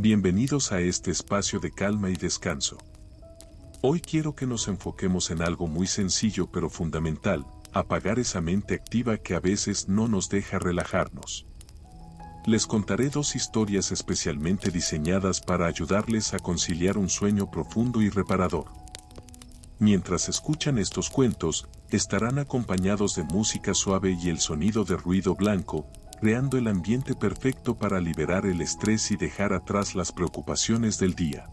Bienvenidos a este espacio de calma y descanso. Hoy quiero que nos enfoquemos en algo muy sencillo pero fundamental: apagar esa mente activa que a veces no nos deja relajarnos. Les contaré dos historias especialmente diseñadas para ayudarles a conciliar un sueño profundo y reparador. Mientras escuchan estos cuentos, estarán acompañados de música suave y el sonido de ruido blanco, creando el ambiente perfecto para liberar el estrés y dejar atrás las preocupaciones del día.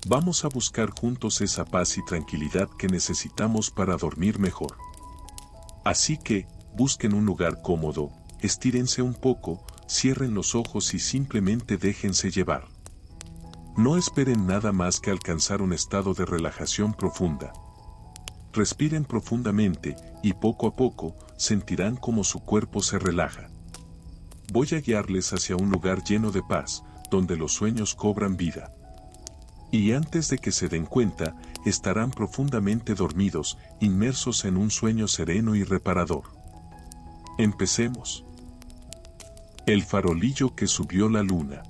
Vamos a buscar juntos esa paz y tranquilidad que necesitamos para dormir mejor. Así que, busquen un lugar cómodo, estírense un poco, cierren los ojos y simplemente déjense llevar. No esperen nada más que alcanzar un estado de relajación profunda. Respiren profundamente y poco a poco sentirán cómo su cuerpo se relaja. Voy a guiarles hacia un lugar lleno de paz, donde los sueños cobran vida. Y antes de que se den cuenta, estarán profundamente dormidos, inmersos en un sueño sereno y reparador. Empecemos. El farolillo que subió la luna.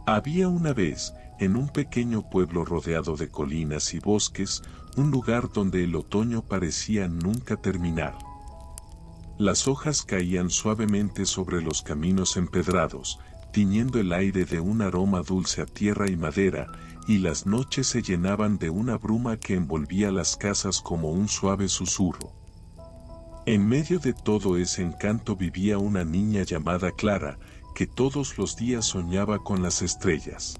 Había una vez, en un pequeño pueblo rodeado de colinas y bosques, un lugar donde el otoño parecía nunca terminar. Las hojas caían suavemente sobre los caminos empedrados, tiñendo el aire de un aroma dulce a tierra y madera, y las noches se llenaban de una bruma que envolvía las casas como un suave susurro. En medio de todo ese encanto vivía una niña llamada Clara, que todos los días soñaba con las estrellas.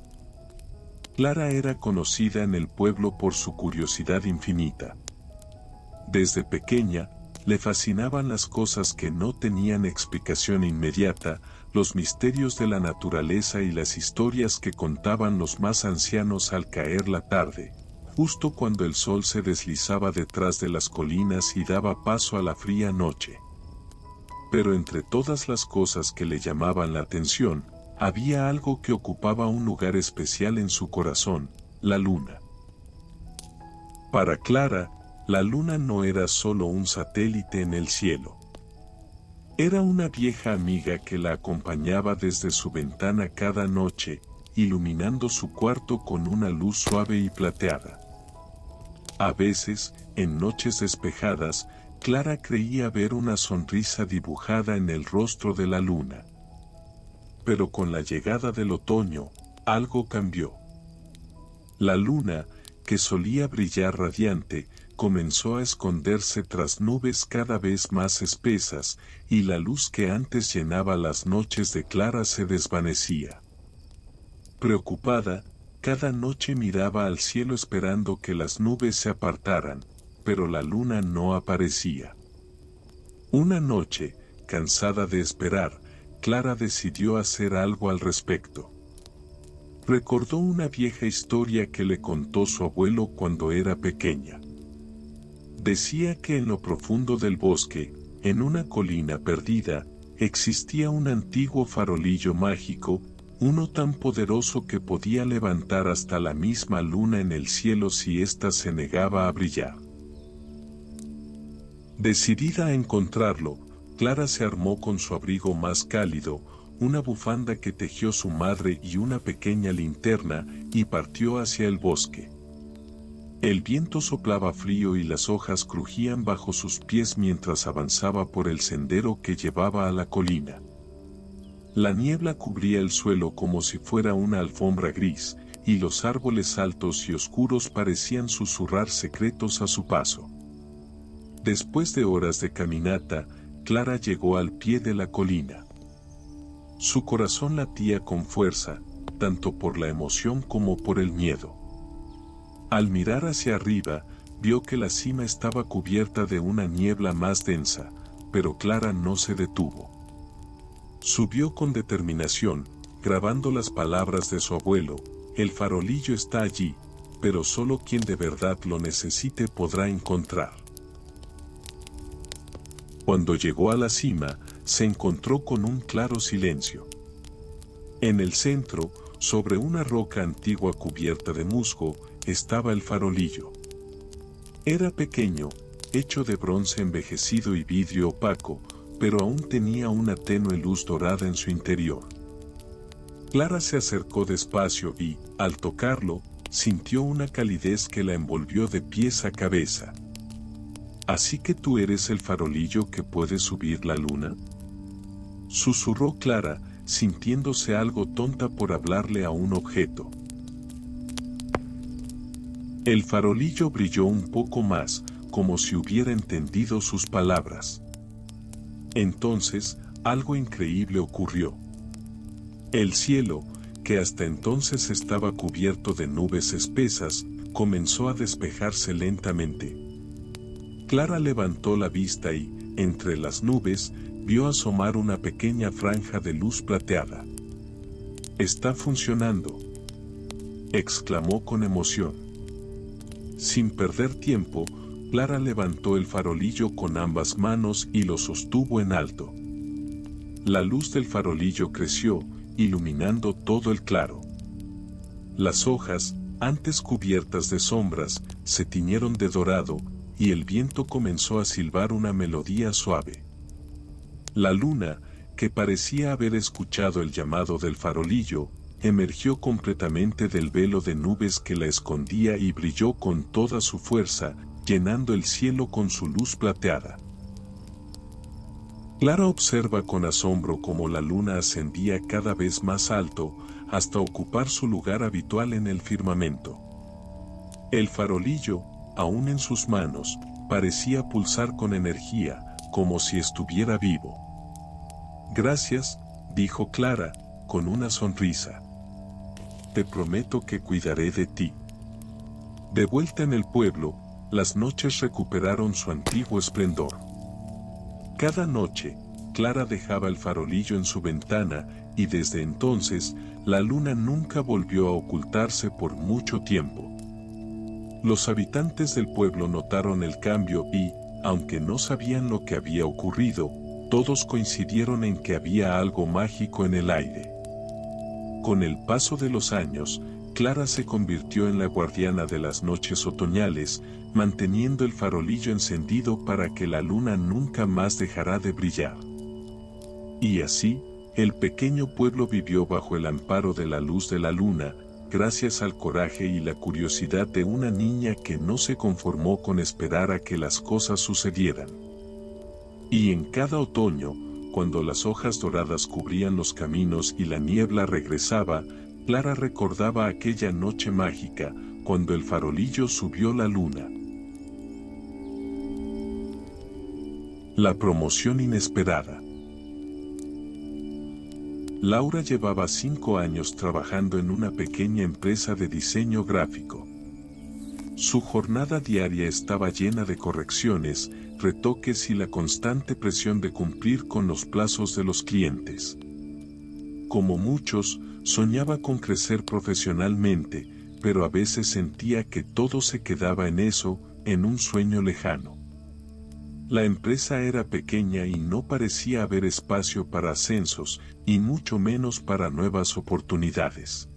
Clara era conocida en el pueblo por su curiosidad infinita. Desde pequeña, le fascinaban las cosas que no tenían explicación inmediata, los misterios de la naturaleza y las historias que contaban los más ancianos al caer la tarde, justo cuando el sol se deslizaba detrás de las colinas y daba paso a la fría noche. Pero entre todas las cosas que le llamaban la atención, había algo que ocupaba un lugar especial en su corazón: la luna. Para Clara, la luna no era solo un satélite en el cielo. Era una vieja amiga que la acompañaba desde su ventana cada noche, iluminando su cuarto con una luz suave y plateada. A veces, en noches despejadas, Clara creía ver una sonrisa dibujada en el rostro de la luna. Pero con la llegada del otoño, algo cambió. La luna, que solía brillar radiante, comenzó a esconderse tras nubes cada vez más espesas, y la luz que antes llenaba las noches de Clara se desvanecía. Preocupada, cada noche miraba al cielo esperando que las nubes se apartaran, pero la luna no aparecía. Una noche, cansada de esperar, Clara decidió hacer algo al respecto. Recordó una vieja historia que le contó su abuelo cuando era pequeña. Decía que en lo profundo del bosque, en una colina perdida, existía un antiguo farolillo mágico, uno tan poderoso que podía levantar hasta la misma luna en el cielo si ésta se negaba a brillar. Decidida a encontrarlo, Clara se armó con su abrigo más cálido, una bufanda que tejió su madre y una pequeña linterna, y partió hacia el bosque. El viento soplaba frío y las hojas crujían bajo sus pies mientras avanzaba por el sendero que llevaba a la colina. La niebla cubría el suelo como si fuera una alfombra gris, y los árboles altos y oscuros parecían susurrar secretos a su paso. Después de horas de caminata, Clara llegó al pie de la colina. Su corazón latía con fuerza, tanto por la emoción como por el miedo. Al mirar hacia arriba, vio que la cima estaba cubierta de una niebla más densa, pero Clara no se detuvo. Subió con determinación, grabando las palabras de su abuelo: el farolillo está allí, pero solo quien de verdad lo necesite podrá encontrar. Cuando llegó a la cima, se encontró con un claro silencio. En el centro, sobre una roca antigua cubierta de musgo, estaba el farolillo. Era pequeño, hecho de bronce envejecido y vidrio opaco, pero aún tenía una tenue luz dorada en su interior. Clara se acercó despacio y, al tocarlo, sintió una calidez que la envolvió de pies a cabeza. ¿Así que tú eres el farolillo que puede subir la luna?, susurró Clara, sintiéndose algo tonta por hablarle a un objeto. El farolillo brilló un poco más, como si hubiera entendido sus palabras. Entonces, algo increíble ocurrió. El cielo, que hasta entonces estaba cubierto de nubes espesas, comenzó a despejarse lentamente. Clara levantó la vista y, entre las nubes, vio asomar una pequeña franja de luz plateada. «Está funcionando», exclamó con emoción. Sin perder tiempo, Clara levantó el farolillo con ambas manos y lo sostuvo en alto. La luz del farolillo creció, iluminando todo el claro. Las hojas, antes cubiertas de sombras, se tiñeron de dorado, y el viento comenzó a silbar una melodía suave. La luna, que parecía haber escuchado el llamado del farolillo, emergió completamente del velo de nubes que la escondía y brilló con toda su fuerza, llenando el cielo con su luz plateada. Clara observa con asombro cómo la luna ascendía cada vez más alto, hasta ocupar su lugar habitual en el firmamento. El farolillo, aún en sus manos, parecía pulsar con energía, como si estuviera vivo. «Gracias», dijo Clara, con una sonrisa. «Te prometo que cuidaré de ti». De vuelta en el pueblo, las noches recuperaron su antiguo esplendor. Cada noche, Clara dejaba el farolillo en su ventana, y desde entonces, la luna nunca volvió a ocultarse por mucho tiempo. Los habitantes del pueblo notaron el cambio y, aunque no sabían lo que había ocurrido, todos coincidieron en que había algo mágico en el aire. Con el paso de los años, Clara se convirtió en la guardiana de las noches otoñales, manteniendo el farolillo encendido para que la luna nunca más dejara de brillar. Y así, el pequeño pueblo vivió bajo el amparo de la luz de la luna, gracias al coraje y la curiosidad de una niña que no se conformó con esperar a que las cosas sucedieran. Y en cada otoño, cuando las hojas doradas cubrían los caminos y la niebla regresaba, Clara recordaba aquella noche mágica, cuando el farolillo subió la luna. La promoción inesperada. Laura llevaba 5 años trabajando en una pequeña empresa de diseño gráfico. Su jornada diaria estaba llena de correcciones, retoques y la constante presión de cumplir con los plazos de los clientes. Como muchos, soñaba con crecer profesionalmente, pero a veces sentía que todo se quedaba en eso, en un sueño lejano. La empresa era pequeña y no parecía haber espacio para ascensos, y mucho menos para nuevas oportunidades.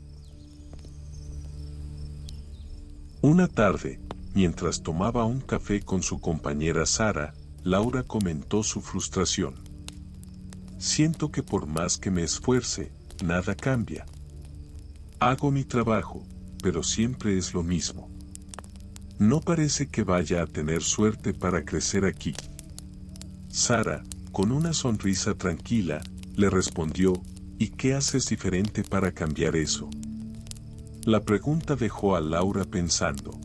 Una tarde, mientras tomaba un café con su compañera Sara, Laura comentó su frustración. «Siento que por más que me esfuerce, nada cambia. Hago mi trabajo, pero siempre es lo mismo. No parece que vaya a tener suerte para crecer aquí». Sara, con una sonrisa tranquila, le respondió, «¿Y qué haces diferente para cambiar eso?». La pregunta dejó a Laura pensando.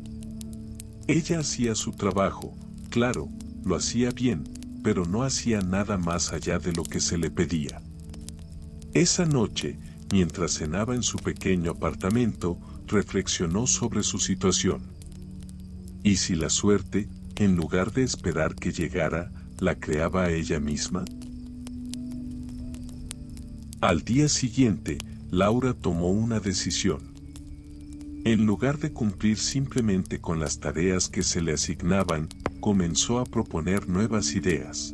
Ella hacía su trabajo, claro, lo hacía bien, pero no hacía nada más allá de lo que se le pedía. Esa noche, mientras cenaba en su pequeño apartamento, reflexionó sobre su situación. ¿Y si la suerte, en lugar de esperar que llegara, la creaba a ella misma? Al día siguiente, Laura tomó una decisión. En lugar de cumplir simplemente con las tareas que se le asignaban, comenzó a proponer nuevas ideas.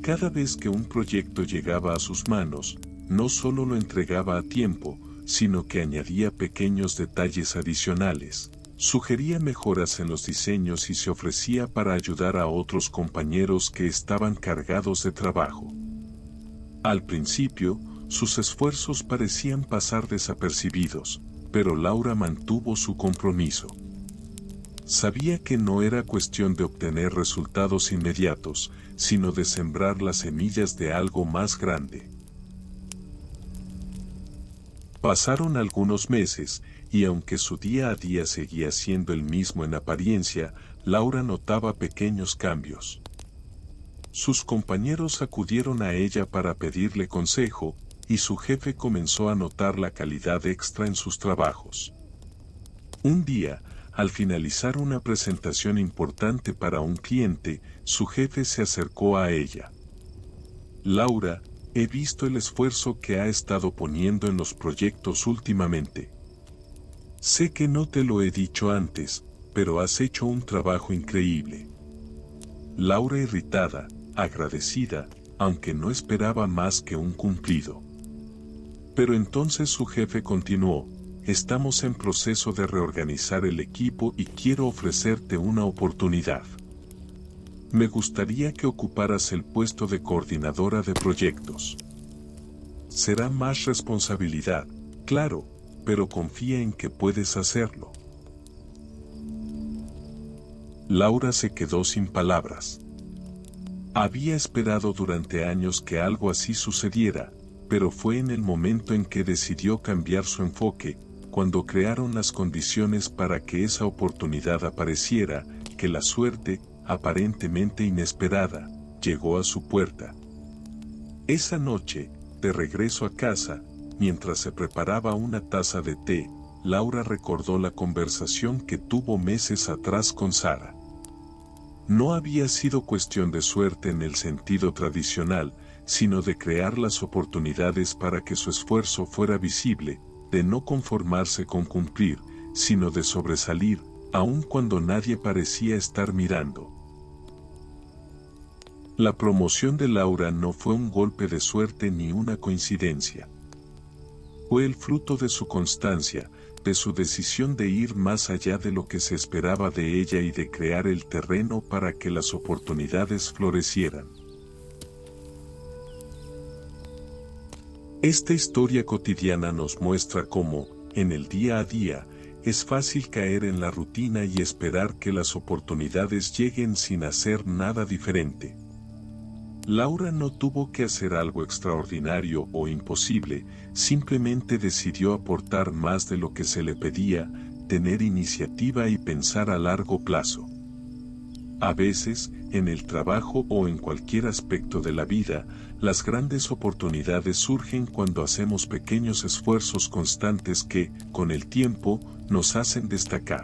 Cada vez que un proyecto llegaba a sus manos, no solo lo entregaba a tiempo, sino que añadía pequeños detalles adicionales, sugería mejoras en los diseños y se ofrecía para ayudar a otros compañeros que estaban cargados de trabajo. Al principio, Sus esfuerzos parecían pasar desapercibidos, pero Laura mantuvo su compromiso. Sabía que no era cuestión de obtener resultados inmediatos, sino de sembrar las semillas de algo más grande. Pasaron algunos meses, y aunque su día a día seguía siendo el mismo en apariencia, Laura notaba pequeños cambios. Sus compañeros acudieron a ella para pedirle consejo, y su jefe comenzó a notar la calidad extra en sus trabajos. Un día, al finalizar una presentación importante para un cliente, su jefe se acercó a ella. Laura, he visto el esfuerzo que ha estado poniendo en los proyectos últimamente. Sé que no te lo he dicho antes, pero has hecho un trabajo increíble. Laura irritada, agradecida, aunque no esperaba más que un cumplido. Pero entonces su jefe continuó, estamos en proceso de reorganizar el equipo y quiero ofrecerte una oportunidad. Me gustaría que ocuparas el puesto de coordinadora de proyectos. Será más responsabilidad, claro, pero confía en que puedes hacerlo. Laura se quedó sin palabras. Había esperado durante años que algo así sucediera, pero fue en el momento en que decidió cambiar su enfoque, cuando crearon las condiciones para que esa oportunidad apareciera, que la suerte, aparentemente inesperada, llegó a su puerta. Esa noche, de regreso a casa, mientras se preparaba una taza de té, Laura recordó la conversación que tuvo meses atrás con Sara. No había sido cuestión de suerte en el sentido tradicional, sino de crear las oportunidades para que su esfuerzo fuera visible, de no conformarse con cumplir, sino de sobresalir, aun cuando nadie parecía estar mirando. La promoción de Laura no fue un golpe de suerte ni una coincidencia. Fue el fruto de su constancia, de su decisión de ir más allá de lo que se esperaba de ella y de crear el terreno para que las oportunidades florecieran. Esta historia cotidiana nos muestra cómo, en el día a día, es fácil caer en la rutina y esperar que las oportunidades lleguen sin hacer nada diferente. Laura no tuvo que hacer algo extraordinario o imposible, simplemente decidió aportar más de lo que se le pedía, tener iniciativa y pensar a largo plazo. A veces, en el trabajo o en cualquier aspecto de la vida, las grandes oportunidades surgen cuando hacemos pequeños esfuerzos constantes que, con el tiempo, nos hacen destacar.